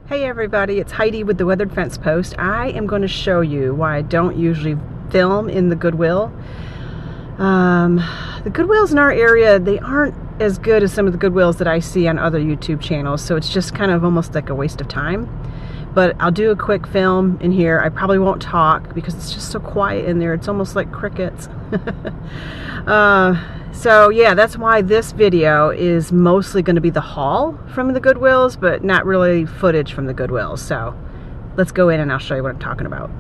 Hey everybody, it's Heidi with the Weathered Fence Post. I am going to show you why I don't usually film in the Goodwill. The Goodwills in our area, they aren't as good as some of the Goodwills that I see on other YouTube channels, so it's just kind of almost like a waste of time. But I'll do a quick film in here. I probably won't talk because it's just so quiet in there. It's almost like crickets. So yeah, that's why this video is mostly going to be the haul from the Goodwills, but not really footage from the Goodwills. So let's go in and I'll show you what I'm talking about.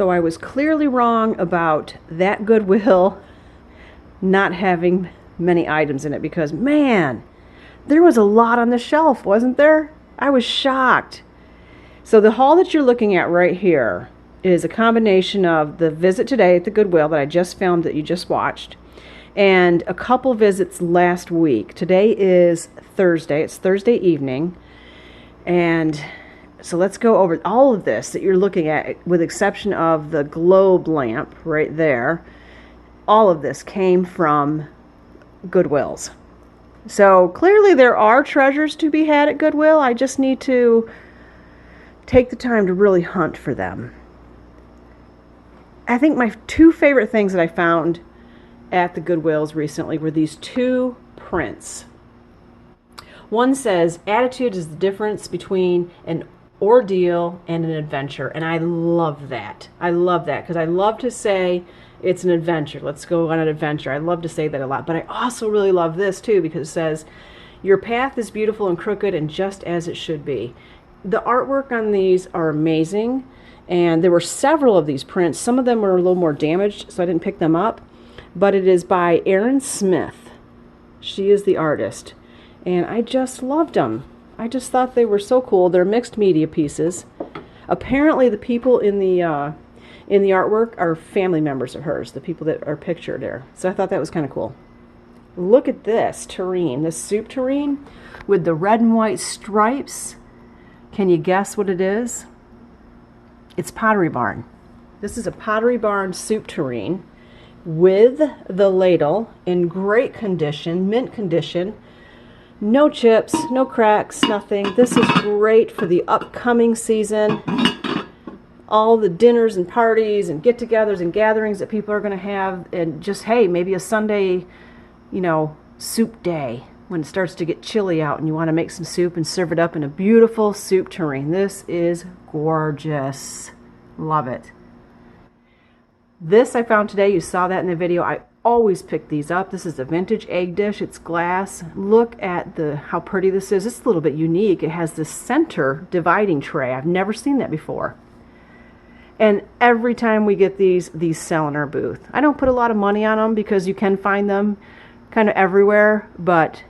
So I was clearly wrong about that Goodwill not having many items in it, because man, there was a lot on the shelf, wasn't there? I was shocked. So the haul that you're looking at right here is a combination of the visit today at the Goodwill that I just filmed, that you just watched, and a couple visits last week. Today is Thursday. It's Thursday evening. And so let's go over all of this that you're looking at, with exception of the globe lamp right there. All of this came from Goodwills. So clearly there are treasures to be had at Goodwill. I just need to take the time to really hunt for them. I think my two favorite things that I found at the Goodwills recently were these two prints. One says, "Attitude is the difference between an ordeal and an adventure." And I love that. I love that, because I love to say it's an adventure. Let's go on an adventure. I love to say that a lot. But I also really love this too, because it says, "Your path is beautiful and crooked and just as it should be." The artwork on these are amazing. And there were several of these prints. Some of them were a little more damaged, so I didn't pick them up. But it is by Erin Smith. She is the artist. And I just loved them. I just thought they were so cool. They're mixed media pieces. Apparently the people in the artwork are family members of hers, the people that are pictured there. So I thought that was kind of cool. Look at this terrine, this soup terrine with the red and white stripes. Can you guess what it is? It's Pottery Barn. This is a Pottery Barn soup tureen with the ladle in great condition, mint condition. No chips, no cracks, nothing. This is great for the upcoming season. All the dinners and parties and get-togethers and gatherings that people are going to have, and just, hey, maybe a Sunday, soup day when it starts to get chilly out and you want to make some soup and serve it up in a beautiful soup tureen. This is gorgeous. Love it. This I found today. You saw that in the video. I always pick these up. This is a vintage egg dish. It's glass. Look at how pretty this is. It's a little bit unique. It has this center dividing tray. I've never seen that before. And every time we get these sell in our booth. I don't put a lot of money on them because you can find them kind of everywhere, but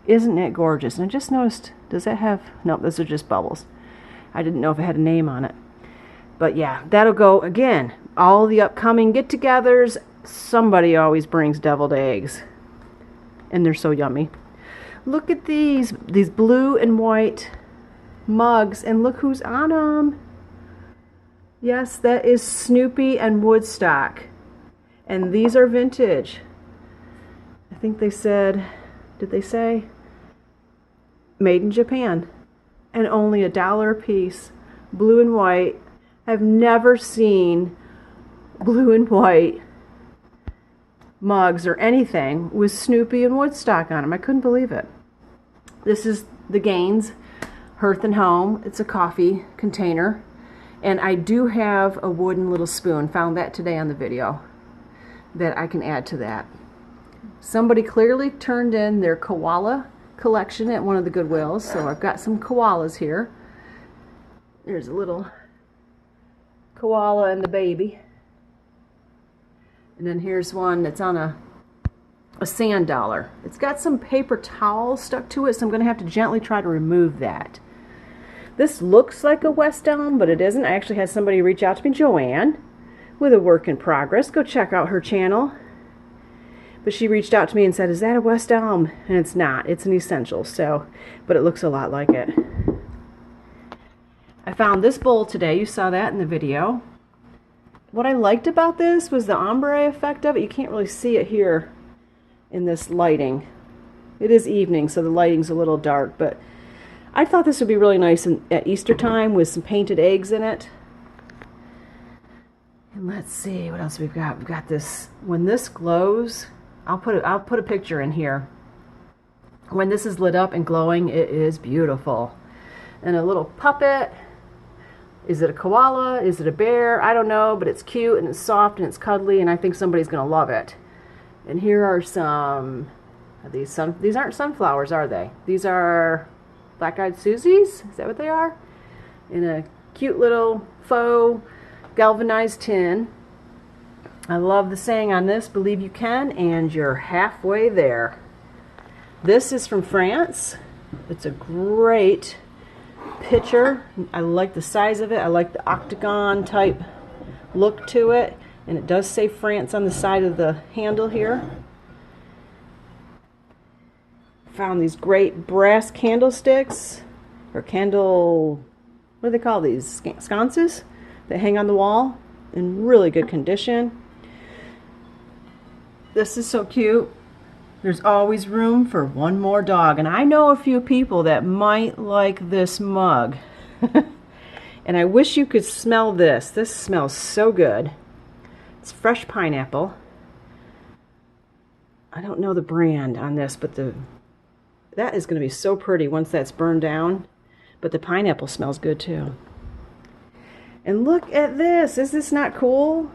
isn't it gorgeous? And I just noticed, does that have, no, those are just bubbles. I didn't know if it had a name on it. But yeah, that'll go, again, all the upcoming get-togethers. Somebody always brings deviled eggs, and they're so yummy. Look at these blue and white mugs, and look who's on them. Yes, that is Snoopy and Woodstock, and these are vintage. I think they said, did they say? Made in Japan, and only $1 a piece. Blue and white. I've never seen blue and white mugs or anything with Snoopy and Woodstock on them. I couldn't believe it. This is the Gaines Hearth and Home. It's a coffee container. And I do have a wooden little spoon. Found that today on the video that I can add to that. Somebody clearly turned in their koala collection at one of the Goodwills. So I've got some koalas here. There's a little koala and the baby. And then here's one that's on a sand dollar. It's got some paper towel stuck to it, so I'm going to have to gently try to remove that. This looks like a West Elm, but it isn't. I actually had somebody reach out to me, Joanne, with a work in progress. Go check out her channel. But she reached out to me and said, "Is that a West Elm?" And it's not. It's an Essential, so, but it looks a lot like it. I found this bowl today. You saw that in the video. What I liked about this was the ombre effect of it. You can't really see it here in this lighting. It is evening, so the lighting's a little dark, but I thought this would be really nice at Easter time with some painted eggs in it. And let's see what else we've got. We've got this, when this glows, I'll put a picture in here. When this is lit up and glowing, it is beautiful. And a little puppet. Is it a koala? Is it a bear? I don't know, but it's cute and it's soft and it's cuddly, and I think somebody's going to love it. And here are some, these aren't sunflowers, are they? These are black-eyed Susies? Is that what they are? In a cute little faux galvanized tin. I love the saying on this, believe you can, and you're halfway there. This is from France. It's a great pitcher. I like the size of it. I like the octagon type look to it. And it does say France on the side of the handle here. Found these great brass candlesticks, or candle, what do they call these? Sconces that hang on the wall in really good condition. This is so cute. There's always room for one more dog. And I know a few people that might like this mug. And I wish you could smell this. This smells so good. It's fresh pineapple. I don't know the brand on this, but that is going to be so pretty once that's burned down. But the pineapple smells good too. And look at this. Is this not cool?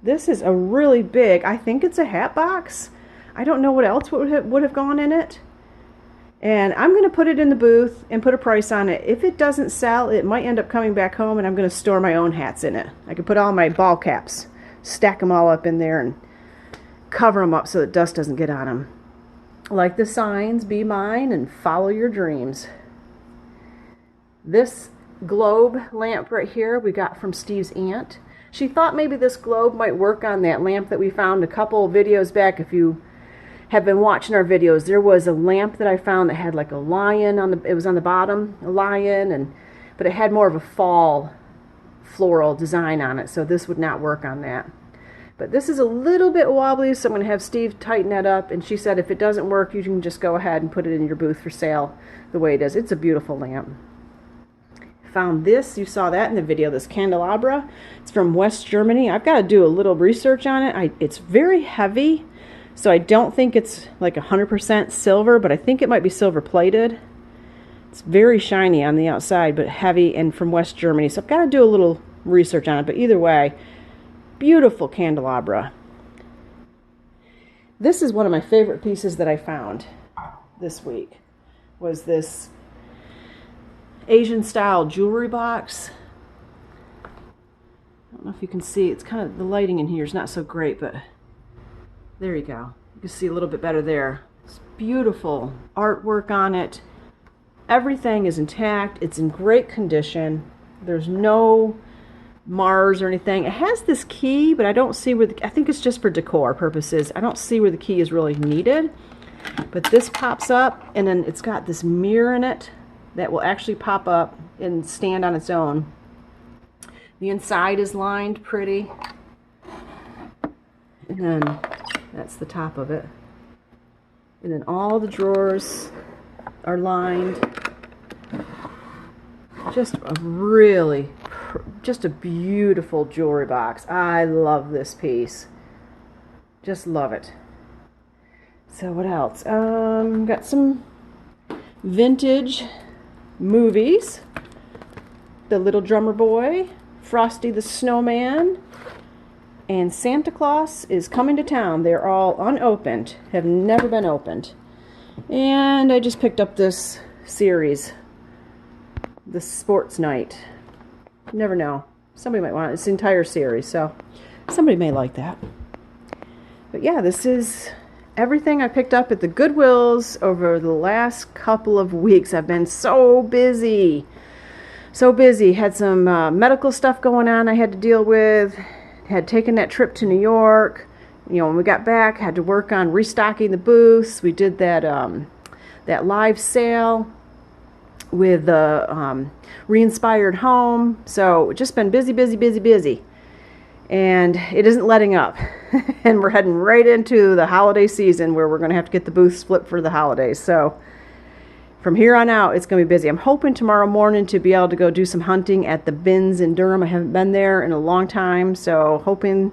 This is a really big, I think it's a hat box. I don't know what else would have gone in it. And I'm going to put it in the booth and put a price on it. If it doesn't sell, it might end up coming back home, and I'm going to store my own hats in it. I could put all my ball caps, stack them all up in there, and cover them up so that dust doesn't get on them. Like the signs, be mine and follow your dreams. This globe lamp right here we got from Steve's aunt. She thought maybe this globe might work on that lamp that we found a couple videos back. If you have been watching our videos, there was a lamp that I found that had like a lion on the, it was on the bottom, a lion, but it had more of a fall floral design on it, so this would not work on that. But this is a little bit wobbly, so I'm going to have Steve tighten that up, and she said if it doesn't work, you can just go ahead and put it in your booth for sale the way it is. It's a beautiful lamp. Found this, you saw that in the video, this candelabra. It's from West Germany. I've got to do a little research on it. It's very heavy, so I don't think it's like 100% silver, but I think it might be silver plated. It's very shiny on the outside, but heavy, and from West Germany, so I've got to do a little research on it. But either way, beautiful candelabra. This is one of my favorite pieces that I found this week, was this Asian style jewelry box. I don't know if you can see, it's kind of, the lighting in here is not so great, but there you go. You can see a little bit better there. It's beautiful artwork on it. Everything is intact. It's in great condition. There's no Mars or anything. It has this key, but I don't see where I think it's just for decor purposes. I don't see where the key is really needed. But this pops up, and then it's got this mirror in it that will actually pop up and stand on its own. The inside is lined pretty. And then that's the top of it. And then all the drawers are lined. Just a beautiful jewelry box. I love this piece. Just love it. So what else? Got some vintage movies. The Little Drummer Boy, Frosty the Snowman, and Santa Claus is Coming to Town. They're all unopened, have never been opened. And I just picked up this series, the Sports Night. You never know. Somebody might want it. It's the entire series, so somebody may like that. But yeah, this is everything I picked up at the Goodwills over the last couple of weeks. I've been so busy. So busy. Had some medical stuff going on I had to deal with. Had taken that trip to New York. You know, when we got back, had to work on restocking the booths. We did that that live sale with the Re-Inspired Home. So just been busy, busy, busy, busy. And it isn't letting up. And we're heading right into the holiday season where we're going to have to get the booths flipped for the holidays. So from here on out, it's going to be busy. I'm hoping tomorrow morning to be able to go do some hunting at the bins in Durham. I haven't been there in a long time, so hoping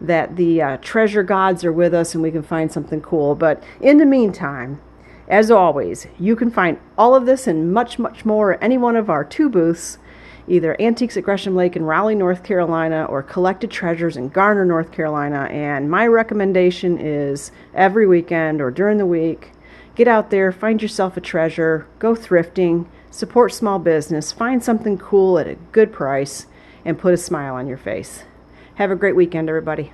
that the treasure gods are with us and we can find something cool. But in the meantime, as always, you can find all of this and much, much more at any one of our 2 booths, either Antiques at Gresham Lake in Raleigh, North Carolina, or Collected Treasures in Garner, North Carolina. And my recommendation is every weekend or during the week, get out there, find yourself a treasure, go thrifting, support small business, find something cool at a good price, and put a smile on your face. Have a great weekend, everybody.